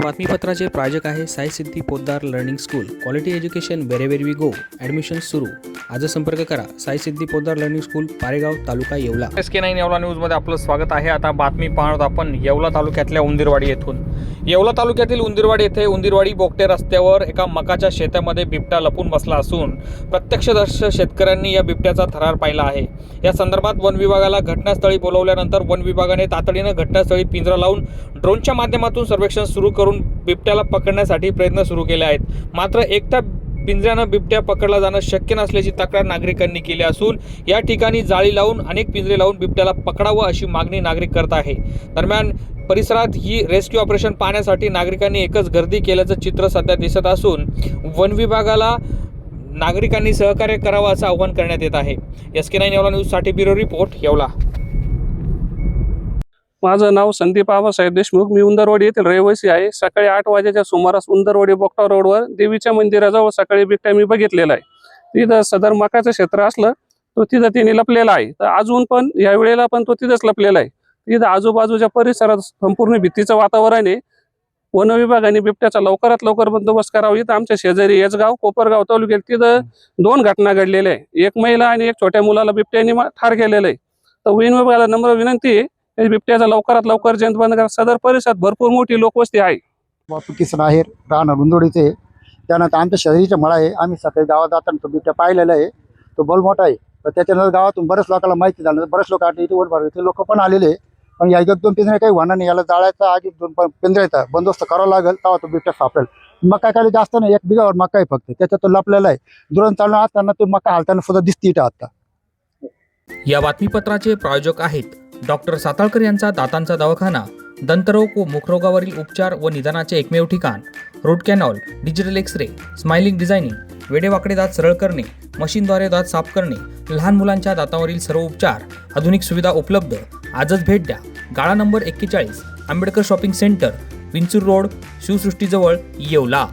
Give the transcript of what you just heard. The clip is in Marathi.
बातमीपत्राचे प्रायोजक आहे Sai Siddhi Poddar learning school. Quality education wherever we go. Admission सुरू. आज संपर्क करा. Sai Siddhi Poddar learning school, Paregaon, taluka Yeola. SK9 Yeola न्यूजमध्ये आपलं स्वागत आहे. आता बातमी पाहत आपण येवला तालुक्यातल्या उंदीरवाडी येथून. येवला तालुक्यातील उंदीरवाडी येथे उंदीरवाडी बोगटे रस्त्यावर एका मकाच्या शेतामध्ये बिबट्या लपून बसला असून प्रत्यक्षदर्शी शेतकऱ्यांनी या बिबट्याचा थरार पाहिला आहे. या संदर्भात वन विभागाला घटनास्थळी बोलवल्यानंतर वन विभागाने तातडीनं घटनास्थळी पिंजरा लावून ड्रोनच्या माध्यमातून सर्वेक्षण सुरू करून बिबट्याला पकडण्यासाठी प्रयत्न सुरू केले आहेत. मात्र एकटा पिंजऱ्यानं बिबट्या पकडला जाणं शक्य नसल्याची तक्रार नागरिकांनी केली असून या ठिकाणी जाळी लावून अनेक पिंजरे लावून बिबट्याला पकडावं अशी मागणी नागरिक करत आहे. दरम्यान परिसरात ही रेस्क्यू ऑपरेशन पाहण्यासाठी नागरिकांनी एकच गर्दी केल्याचं चित्र सध्या दिसत असून वन विभागाला नागरिकांनी सहकार्य करावं असं आवाहन करण्यात येत आहे. SK9 येवला न्यूजसाठी ब्युरो रिपोर्ट येवला. माझं नाव संदीप आबासाहेब देशमुख. मी उंदरवाडी येथील रहिवासी आहे. सकाळी 8 वाजेच्या सुमारास उंदरवाडी बोगटा रोडवर देवीच्या मंदिराजवळ सकाळी बिबट्या मी बघितलेला आहे. तिथं सदर मकाचं क्षेत्र असलं तो तिथं तिने लपलेला आहे. तर अजून पण या वेळेला पण तो तिथंच लपलेला आहे. तिथं आजूबाजूच्या परिसरात संपूर्ण भीतीचं वातावरण आहे. वन विभागाने बिबट्याचा लवकरात लवकर बंदोबस्त करावा. इथं आमच्या शेजारी येसगाव कोपरगाव तालुक्यात तिथं 2 घटना घडलेल्या आहे. एक महिला आणि एक छोट्या मुलाला बिबट्याने ठार केलेलं आहे. तर वन विभागाला नम्र विनंती आहे बिबट्याचा लवकरात लवकर जंत बंद करा. सदर परिसरात भरपूर मोठी लोकवस्ती आहे. बापू किसन आहेर राहणार उंदोडीचे. त्यानंतर आमच्या शहरीचा मळा आहे. आम्ही सकाळी गावात जाताना तो बिबट्या पाहिलेला आहे. तो बल मोठा आहे. तर त्याच्यानंतर गावातून बरेच लोकांना माहिती झालं. बरेच लोक आता इथे वर इथे लोक पण आलेले. पण या 1-2 पिंजरे काही होणार नाही. याला जाळायचा आधी 2 पिंजऱ्याचा बंदोबस्त करावा लागेल तेव्हा तो बिबट्या सापडेल. मका काय जास्त नाही, 1 बिघावर मका आहे फक्त. त्याच्यात तो लपलेला आहे. दुरून चालून असताना तो मका हालताना सुद्धा दिसते इथं आता. या बातमीपत्राचे प्रायोजक आहेत डॉक्टर साताळकर यांचा दातांचा दवाखाना, दंतरोग व मुखरोगावरील उपचार व निदानाचे एकमेव ठिकाण. Root canal, digital X-ray, smiling designing, वेडेवाकडे दात सरळ करणे, मशीनद्वारे दात साफ करणे, लहान मुलांच्या दातावरील सर्व उपचार, आधुनिक सुविधा उपलब्ध. आजच भेट द्या. गाळा number 41, Ambedkar shopping centre, Vinchur road, शिवसृष्टीजवळ, येवला.